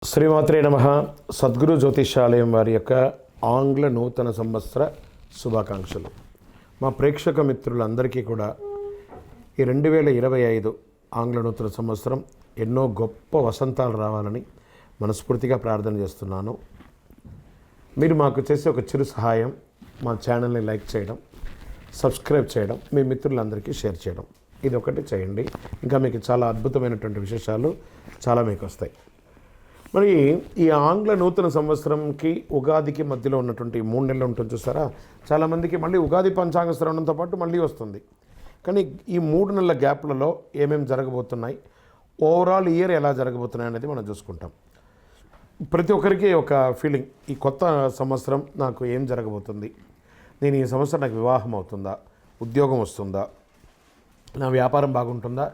శ్రీమాత్రే నమః. సద్గురు జ్యోతిషాలయం వారి యొక్క ఆంగ్ల నూతన సంవత్సర శుభాకాంక్షలు. మా ప్రేక్షక మిత్రులందరికీ కూడా ఈ 2025 ఆంగ్ల నూతన సంవత్సరం ఎన్నో గొప్ప వసంతాలు రావాలని మనస్ఫూర్తిగా ప్రార్థన చేస్తున్నాను. మీరు మాకు చేసే ఒక చిరు సహాయం, మా ఛానల్ని లైక్ చేయడం, సబ్స్క్రైబ్ చేయడం, మీ మిత్రులందరికీ షేర్ చేయడం, ఇది ఒకటి చేయండి. ఇంకా మీకు చాలా అద్భుతమైనటువంటి విశేషాలు చాలా మీకు వస్తాయి. మరి ఈ ఆంగ్ల నూతన సంవత్సరంకి ఉగాదికి మధ్యలో ఉన్నటువంటి 3 నెలలు ఉంటుంది చూసారా, చాలామందికి మళ్ళీ ఉగాది పంచాంగ శ్రవణంతో పాటు మళ్ళీ వస్తుంది. కానీ ఈ 3 నెలల గ్యాప్లలో ఏమేమి జరగబోతున్నాయి, ఓవరాల్ ఇయర్ ఎలా జరగబోతున్నాయి అనేది మనం చూసుకుంటాం. ప్రతి ఒక్కరికి ఒక ఫీలింగ్, ఈ కొత్త సంవత్సరం నాకు ఏం జరగబోతుంది, నేను ఈ సంవత్సరం నాకు వివాహం అవుతుందా, ఉద్యోగం వస్తుందా, నా వ్యాపారం బాగుంటుందా,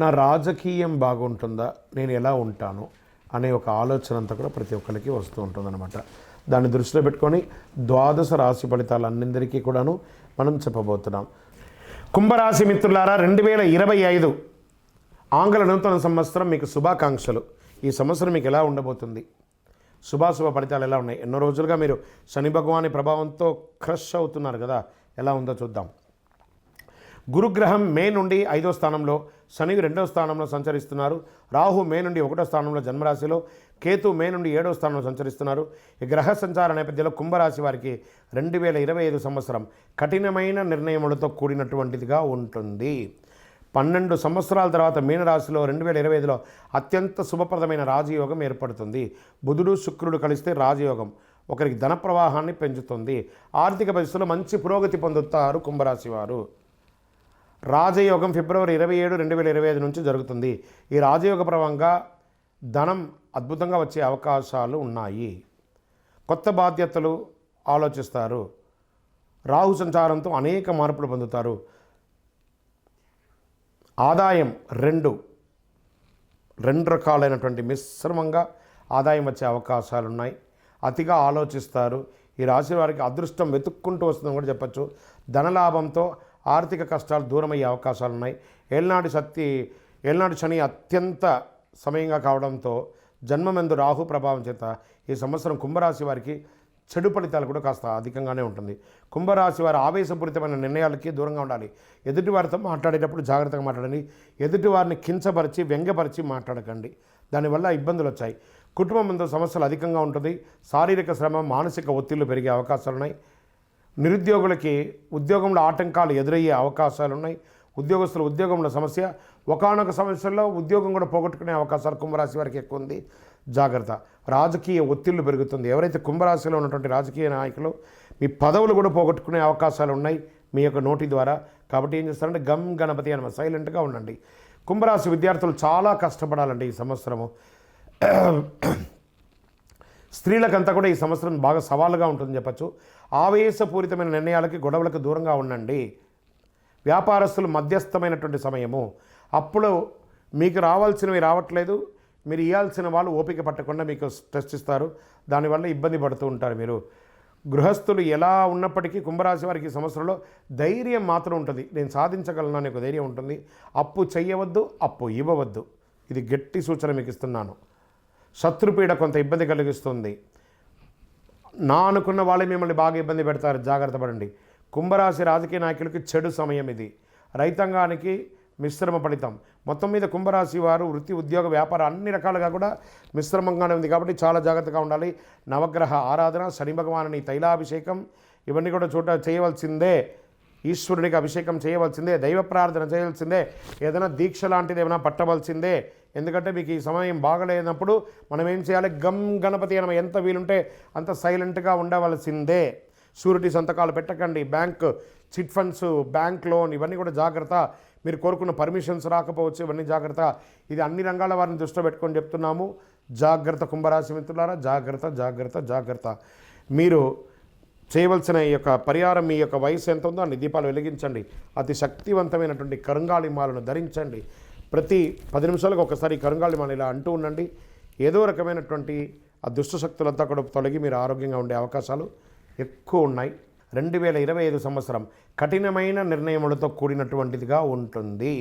నా రాజకీయం బాగుంటుందా, నేను ఎలా ఉంటాను అనే ఒక ఆలోచన అంతా కూడా ప్రతి ఒక్కరికి వస్తూ ఉంటుందన్నమాట. దాన్ని దృష్టిలో పెట్టుకొని 12 రాశి ఫలితాలన్నిందరికీ కూడాను మనం చెప్పబోతున్నాం. కుంభరాశి మిత్రులారా, 2025 ఆంగ్ల నూతన సంవత్సరం మీకు శుభాకాంక్షలు. ఈ సంవత్సరం మీకు ఎలా ఉండబోతుంది, శుభాశుభ ఫలితాలు ఎలా ఉన్నాయి? ఎన్నో రోజులుగా మీరు శని భగవాని ప్రభావంతో క్రష్ అవుతున్నారు కదా, ఎలా ఉందో చూద్దాం. గురుగ్రహం మే నుండి 5వ స్థానంలో, శని 2వ స్థానంలో సంచరిస్తున్నారు. రాహు మే నుండి 1వ స్థానంలో జన్మరాశిలో, కేతు మే నుండి 7వ స్థానంలో సంచరిస్తున్నారు. ఈ గ్రహ సంచార నేపథ్యంలో కుంభరాశి వారికి 2025 సంవత్సరం కఠినమైన నిర్ణయములతో కూడినటువంటిదిగా ఉంటుంది. 12 సంవత్సరాల తర్వాత మీనరాశిలో 2025లో అత్యంత శుభప్రదమైన రాజయోగం ఏర్పడుతుంది. బుధుడు శుక్రుడు కలిస్తే రాజయోగం ఒకరికి ధన ప్రవాహాన్ని పెంచుతుంది. ఆర్థిక పరిస్థితుల్లో మంచి పురోగతి పొందుతారు కుంభరాశి వారు. రాజయోగం ఫిబ్రవరి 27, 2025 నుంచి జరుగుతుంది. ఈ రాజయోగ ప్రభావంగా ధనం అద్భుతంగా వచ్చే అవకాశాలు ఉన్నాయి. కొత్త బాధ్యతలు ఆలోచిస్తారు. రాహు సంచారంతో అనేక మార్పులు పొందుతారు. ఆదాయం రెండు రకాలైనటువంటి మిశ్రమంగా ఆదాయం వచ్చే అవకాశాలు ఉన్నాయి. అతిగా ఆలోచిస్తారు. ఈ రాశి వారికి అదృష్టం వెతుక్కుంటూ వస్తుందని కూడా చెప్పచ్చు. ధనలాభంతో ఆర్థిక కష్టాలు దూరమయ్యే అవకాశాలు ఉన్నాయి. ఏళ్ళనాటి శని అత్యంత సమయంగా కావడంతో జన్మమెందు రాహు ప్రభావం చేత ఈ సంవత్సరం కుంభరాశి వారికి చెడు ఫలితాలు కూడా కాస్త అధికంగానే ఉంటుంది. కుంభరాశి వారి ఆవేశపూరితమైన నిర్ణయాలకి దూరంగా ఉండాలి. ఎదుటివారితో మాట్లాడేటప్పుడు జాగ్రత్తగా మాట్లాడండి. ఎదుటివారిని కించపరిచి వ్యంగ్యపరిచి మాట్లాడకండి, దానివల్ల ఇబ్బందులు వచ్చాయి. కుటుంబంతో సమస్యలు అధికంగా ఉంటుంది. శారీరక శ్రమ, మానసిక ఒత్తిళ్లు పెరిగే అవకాశాలు ఉన్నాయి. నిరుద్యోగులకి ఉద్యోగంలో ఆటంకాలు ఎదురయ్యే అవకాశాలు ఉన్నాయి. ఉద్యోగస్తులు ఉద్యోగంలో సమస్య, ఒకానొక సమస్యల్లో ఉద్యోగం కూడా పోగొట్టుకునే అవకాశాలు కుంభరాశి వారికి ఎక్కువ ఉంది, జాగ్రత్త. రాజకీయ ఒత్తిళ్లు పెరుగుతుంది. ఎవరైతే కుంభరాశిలో ఉన్నటువంటి రాజకీయ నాయకులు మీ పదవులు కూడా పోగొట్టుకునే అవకాశాలు ఉన్నాయి మీ యొక్క నోటి ద్వారా. కాబట్టి ఏం చేస్తారంటే గమ్ గణపతి అని సైలెంట్గా ఉండండి. కుంభరాశి విద్యార్థులు చాలా కష్టపడాలండి ఈ సంవత్సరము. స్త్రీలకంతా కూడా ఈ సంవత్సరం బాగా సవాలుగా ఉంటుందని చెప్పచ్చు. ఆవేశపూరితమైన నిర్ణయాలకి, గొడవలకు దూరంగా ఉండండి. వ్యాపారస్తులు మధ్యస్థమైనటువంటి సమయము. అప్పుడు మీకు రావాల్సినవి రావట్లేదు, మీరు ఇవ్వాల్సిన వాళ్ళు ఓపిక పట్టకుండా మీకు స్ట్రెస్ ఇస్తారు, దానివల్ల ఇబ్బంది పడుతూ ఉంటారు మీరు. గృహస్థులు ఎలా ఉన్నప్పటికీ కుంభరాశి వారికి ఈ సంవత్సరంలో ధైర్యం మాత్రం ఉంటుంది. నేను సాధించగలను అనే ఒక ధైర్యం ఉంటుంది. అప్పు చెయ్యవద్దు, అప్పు ఇవ్వవద్దు, ఇది గట్టి సూచన మీకు ఇస్తున్నాను. శత్రుపీడ కొంత ఇబ్బంది కలిగిస్తుంది. నా అనుకున్న వాళ్ళే మిమ్మల్ని బాగా ఇబ్బంది పెడతారు, జాగ్రత్త పడండి. కుంభరాశి రాజకీయ నాయకులకి చెడు సమయం ఇది. రైతాంగానికి మిశ్రమ ఫలితం. మొత్తం మీద కుంభరాశి వారు వృత్తి, ఉద్యోగ, వ్యాపారం అన్ని రకాలుగా కూడా మిశ్రమంగానే ఉంది. కాబట్టి చాలా జాగ్రత్తగా ఉండాలి. నవగ్రహ ఆరాధన, శని భగవానుని తైలాభిషేకం ఇవన్నీ కూడా చేయవలసిందే. ఈశ్వరునికి అభిషేకం చేయవలసిందే. దైవ ప్రార్థన చేయాల్సిందే. ఏదైనా దీక్ష లాంటిది ఏమైనా పట్టవలసిందే. ఎందుకంటే మీకు ఈ సమయం బాగలేనప్పుడు మనం ఏం చేయాలి? గమ్ గణపతి అని ఎంత వీలుంటే అంత సైలెంట్గా ఉండవలసిందే. షూరిటీ సంతకాలు పెట్టకండి. Bank chit funds, bank loan ఇవన్నీ కూడా జాగ్రత్త. మీరు కోరుకున్న పర్మిషన్స్ రాకపోవచ్చు, ఇవన్నీ జాగ్రత్త. ఇది అన్ని రంగాల వారిని దృష్టిలో పెట్టుకొని చెప్తున్నాము. జాగ్రత్త కుంభరాశి మిత్రులారా, జాగ్రత్త జాగ్రత్త జాగ్రత్త. మీరు చేయవలసిన ఈ యొక్క పరిహారం, మీ యొక్క వయసు ఎంత ఉందో అన్ని దీపాలు వెలిగించండి. అతి శక్తివంతమైనటువంటి కరుంగాళి మాలను ధరించండి. ప్రతి 10 నిమిషాలకు ఒకసారి కరుంగాళి మాల ఇలా అంటూ ఉండండి. ఏదో రకమైనటువంటి ఆ దుష్ట శక్తులంతా కూడా తొలగి మీరు ఆరోగ్యంగా ఉండే అవకాశాలు ఎక్కువ ఉన్నాయి. 2025 సంవత్సరం కఠినమైన నిర్ణయములతో కూడినటువంటిదిగా ఉంటుంది.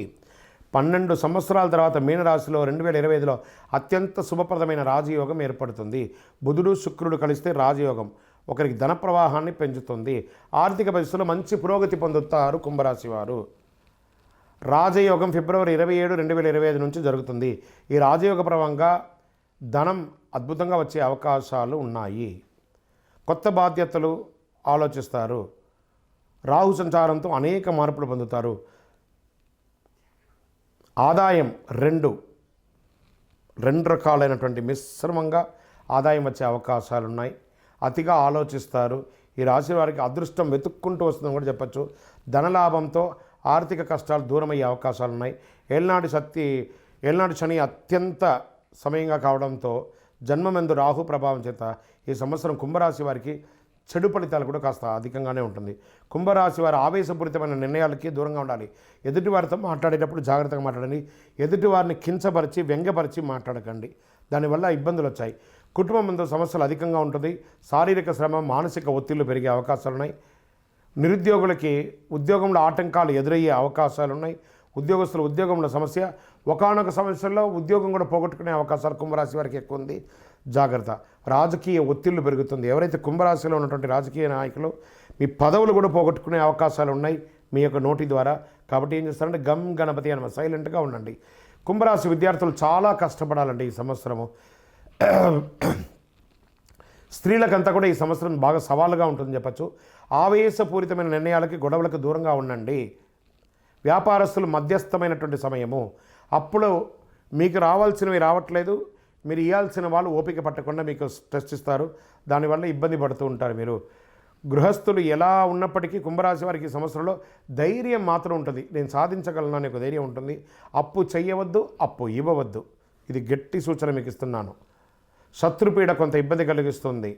12 సంవత్సరాల తర్వాత మీనరాశిలో 2025లో అత్యంత శుభప్రదమైన రాజయోగం ఏర్పడుతుంది. బుధుడు శుక్రుడు కలిస్తే రాజయోగం ఒకరికి ధన ప్రవాహాన్ని పెంచుతుంది. ఆర్థిక పరిస్థితుల్లో మంచి పురోగతి పొందుతారు కుంభరాశి వారు. రాజయోగం ఫిబ్రవరి 27, 2025 నుంచి జరుగుతుంది. ఈ రాజయోగ ప్రభావంగా ధనం అద్భుతంగా వచ్చే అవకాశాలు ఉన్నాయి. కొత్త బాధ్యతలు ఆలోచిస్తారు. రాహు సంచారంతో అనేక మార్పులు పొందుతారు. ఆదాయం రెండు రకాలైనటువంటి మిశ్రమంగా ఆదాయం వచ్చే అవకాశాలు ఉన్నాయి. అతిగా ఆలోచిస్తారు. ఈ రాశి వారికి అదృష్టం వెతుక్కుంటూ వస్తుందని కూడా చెప్పచ్చు. ధనలాభంతో ఆర్థిక కష్టాలు దూరమయ్యే అవకాశాలు ఉన్నాయి. ఏళ్ళనాటి శని అత్యంత సమయంగా కావడంతో జన్మమెందు రాహు ప్రభావం చేత ఈ సంవత్సరం కుంభరాశి వారికి చెడు ఫలితాలు కూడా కాస్త అధికంగానే ఉంటుంది. కుంభరాశి వారి ఆవేశపూరితమైన నిర్ణయాలకి దూరంగా ఉండాలి. ఎదుటి వారితో మాట్లాడేటప్పుడు జాగ్రత్తగా మాట్లాడండి. ఎదుటి వారిని కించపరిచి వ్యంగ్యపరిచి మాట్లాడకండి. దానివల్ల ఇబ్బందులు వచ్చాయి. కుటుంబంతో సమస్యలు అధికంగా ఉంటుంది. శారీరక శ్రమ, మానసిక ఒత్తిళ్లు పెరిగే అవకాశాలు ఉన్నాయి. నిరుద్యోగులకి ఉద్యోగంలో ఆటంకాలు ఎదురయ్యే అవకాశాలు ఉన్నాయి. ఉద్యోగస్తులు ఉద్యోగంలో సమస్య, ఒకానొక సమస్యల్లో ఉద్యోగం కూడా పోగొట్టుకునే అవకాశాలు కుంభరాశి వారికి ఎక్కువ ఉంది. జాగ్రత్త. రాజకీయ ఒత్తిళ్లు పెరుగుతుంది. ఎవరైతే కుంభరాశిలో ఉన్నటువంటి రాజకీయ నాయకులు మీ పదవులు కూడా పోగొట్టుకునే అవకాశాలు ఉన్నాయి మీ యొక్క నోటి ద్వారా. కాబట్టి ఏం చేస్తారంటే గమ్ గణపతి అనమాట, సైలెంట్గా ఉండండి. కుంభరాశి విద్యార్థులు చాలా కష్టపడాలండి ఈ సంవత్సరము. స్త్రీలకంతా కూడా ఈ సంవత్సరం బాగా సవాలుగా ఉంటుందని చెప్పచ్చు. ఆవేశపూరితమైన నిర్ణయాలకి, గొడవలకు దూరంగా ఉండండి. వ్యాపారస్తులు మధ్యస్థమైనటువంటి సమయము. అప్పుడు మీకు రావాల్సినవి రావట్లేదు, మీరు ఇవ్వాల్సిన వాళ్ళు ఓపిక పట్టకుండా మీకు స్ట్రెస్ ఇస్తారు. దానివల్ల ఇబ్బంది పడుతూ ఉంటారు మీరు. గృహస్థులు ఎలా ఉన్నప్పటికీ కుంభరాశి వారికి సంవత్సరంలో ధైర్యం మాత్రం ఉంటుంది. నేను సాధించగలను అనే ఒక ధైర్యం ఉంటుంది. అప్పు చెయ్యవద్దు, అప్పు ఇవ్వవద్దు. ఇది గట్టి సూచన మీకు ఇస్తున్నాను. శత్రుపీడ కొంత ఇబ్బంది కలిగిస్తుంది.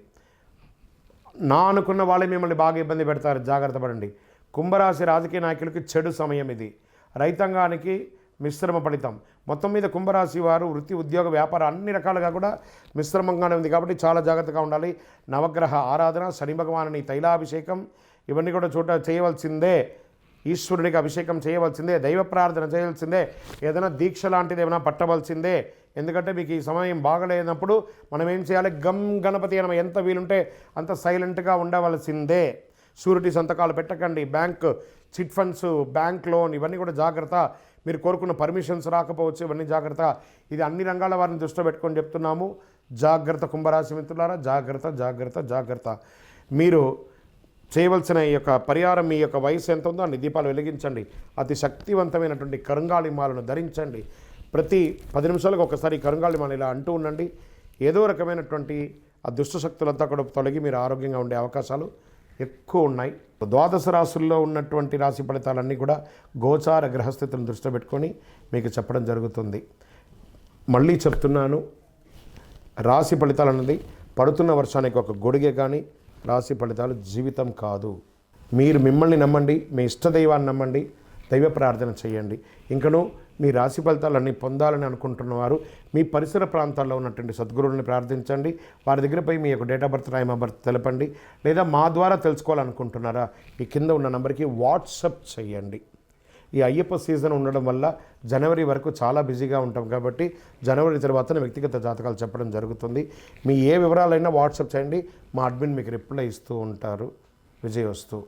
నా అనుకున్న వాళ్ళే మిమ్మల్ని బాగా ఇబ్బంది పెడతారు. జాగ్రత్త పడండి. కుంభరాశి రాజకీయ నాయకులకి చెడు సమయం ఇది. రైతాంగానికి మిశ్రమ ఫలితం. మొత్తం మీద కుంభరాశి వారు వృత్తి, ఉద్యోగ, వ్యాపారం అన్ని రకాలుగా కూడా మిశ్రమంగానే ఉంది. కాబట్టి చాలా జాగ్రత్తగా ఉండాలి. నవగ్రహ ఆరాధన, శని భగవానుని తైలాభిషేకం ఇవన్నీ కూడా చేయవలసిందే. ఈశ్వరునికి అభిషేకం చేయవలసిందే. దైవ ప్రార్థన చేయాల్సిందే. ఏదైనా దీక్ష లాంటిది ఏమైనా పట్టవలసిందే. ఎందుకంటే మీకు ఈ సమయం బాగలేనప్పుడు మనం ఏం చేయాలి? గమ్ గణపతి అనమ ఎంత వీలుంటే అంత సైలెంట్గా ఉండవలసిందే. షూరిటీ సంతకాలు పెట్టకండి. Bank chit funds, bank loan ఇవన్నీ కూడా జాగ్రత్త. మీరు కోరుకున్న పర్మిషన్స్ రాకపోవచ్చు, ఇవన్నీ జాగ్రత్త. ఇది అన్ని రంగాల వారిని దృష్టిలో పెట్టుకొని చెప్తున్నాము. జాగ్రత్త కుంభరాశి మిత్రులారా, జాగ్రత్త జాగ్రత్త జాగ్రత్త. మీరు చేయవలసిన ఈ యొక్క పరిహారం, మీ యొక్క వయసు ఎంత ఉందో అన్ని దీపాలు వెలిగించండి. అతి శక్తివంతమైనటువంటి కరుంగాళి మాలను ధరించండి. ప్రతి 10 నిమిషాలకు ఒకసారి కరుంగాళి మాల ఇలా అంటూ ఉండండి. ఏదో రకమైనటువంటి ఆ దుష్ట శక్తులంతా కూడా తొలగి మీరు ఆరోగ్యంగా ఉండే అవకాశాలు ఎక్కువ ఉన్నాయి. ద్వాదశ రాశుల్లో ఉన్నటువంటి రాశి ఫలితాలన్నీ కూడా గోచార గ్రహస్థితులను దృష్టిలో పెట్టుకొని మీకు చెప్పడం జరుగుతుంది. మళ్ళీ చెప్తున్నాను, రాశి ఫలితాలు అన్నది పడుతున్న వర్షానికి ఒక గొడుగే కానీ రాశి ఫలితాలు జీవితం కాదు. మీరు మిమ్మల్ని నమ్మండి, మీ ఇష్టదైవాన్ని నమ్మండి, దైవ ప్రార్థన చేయండి. ఇంకనూ మీ రాశి ఫలితాలన్నీ పొందాలని అనుకుంటున్నవారు మీ పరిసర ప్రాంతాల్లో ఉన్నటువంటి సద్గురువుని ప్రార్థించండి. వారి దగ్గర పోయి మీ యొక్క date of birth, time of birth తెలపండి. లేదా మా ద్వారా తెలుసుకోవాలనుకుంటున్నారా, ఈ కింద ఉన్న నెంబర్కి వాట్సప్ చేయండి. ఈ అయ్యప్ప సీజన్ ఉండడం వల్ల జనవరి వరకు చాలా బిజీగా ఉంటాం కాబట్టి జనవరి తర్వాత వ్యక్తిగత జాతకాలు చెప్పడం జరుగుతుంది. మీ ఏ వివరాలైనా వాట్సాప్ చేయండి. మా అడ్మిన్ మీకు రిప్లై ఇస్తూ ఉంటారు. విజయవస్తు.